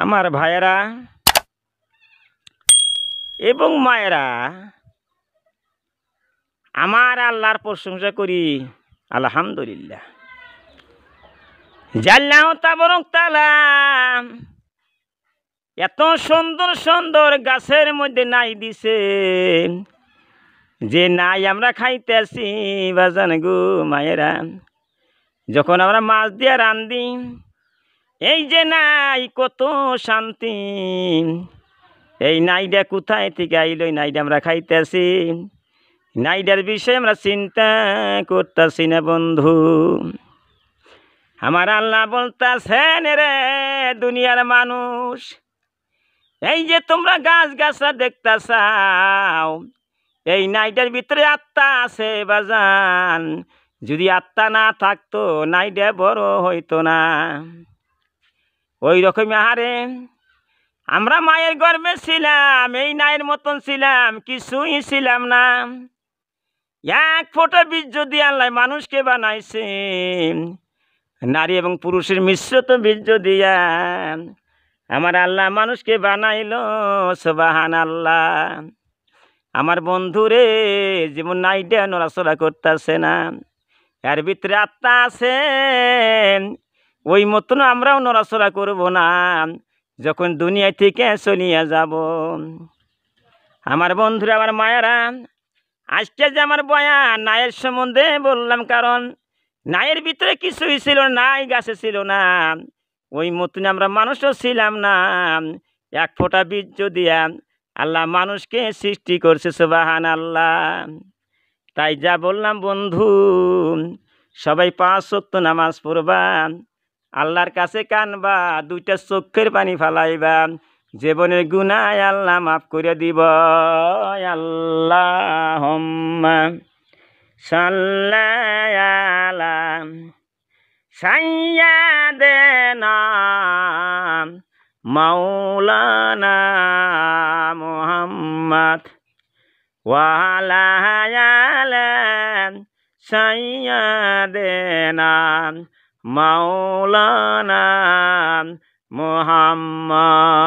আমার ভাইয়েরা এবং মায়েরা, আমার আল্লাহর প্রশংসা করি আলহামদুলিল্লাহ। জাল্লাহু তাবারক তাআলা এত সুন্দর সুন্দর গাছের মধ্যে নাই দিছে, যে নাই আমরা খাইতেছি বাজান গো মায়েরা। যখন আমরা মাছ দিয়ে রান্ধি, এই যে নাই কত শান্তি। এই নাইডা কোথায় থেকে আইল? নাইডা আমরা খাইতেছি, নাইডার বিষয়ে আমরা চিন্তা করতেছি না বন্ধু। আমার আল্লাহ বলতেছেন, রে দুনিয়ার মানুষ, এই যে তোমরা গাছ গাছরা দেখতেছাও, এই নাইডার ভিতরে আত্মা আছে বাজান। যদি আত্মা না থাকতো নাইডা বড় হইতো না। ওই রকম আহারে আমরা মায়ের গর্ভে ছিলাম, এই নাইয়ের মতন ছিলাম, কিছুই ছিলাম না। এক ফোঁটা বীজ যদি আল্লাহ মানুষকে বানাইছে, নারী এবং পুরুষের মিশ্রিত বীজ দিয়া আমার আল্লাহ মানুষকে বানাইল। সুবহানাল্লাহ। আমার বন্ধুরে যেমন নাইডা নড়াচড়া করতেছে না, এর ভিতরে আত্মা আছে, ওই মতন আমরাও নড়াচড়া করব না যখন দুনিয়া থেকে চলিয়া যাব। আমার বন্ধুরা, আমার মায়েরা, আজকে যে আমার বয়ান নায়ের সম্বন্ধে বললাম, কারণ নায়ের ভিতরে কিছুই ছিল, নাই গাছে ছিল না, ওই মতন আমরা মানুষও ছিলাম না। এক ফোঁটা বীজ দিয়া আল্লাহ মানুষকে সৃষ্টি করছে। সুবহানাল্লাহ। তাই যা বললাম বন্ধু, সবাই 5 ওয়াক্ত নামাজ পড়বা, আল্লাহর কাছে কানবা, 2টা চোখের পানি ফালাইবা, জীবনের গুনাহ আল্লাহ মাফ করে দিব। আল্লাহুম্মা সাল্লি আলা সাইয়্যিদিনা মাওলানা মুহাম্মদ ওয়া আলা আলি সাইয়্যিদিনা মাওলানা মুহাম্মদ।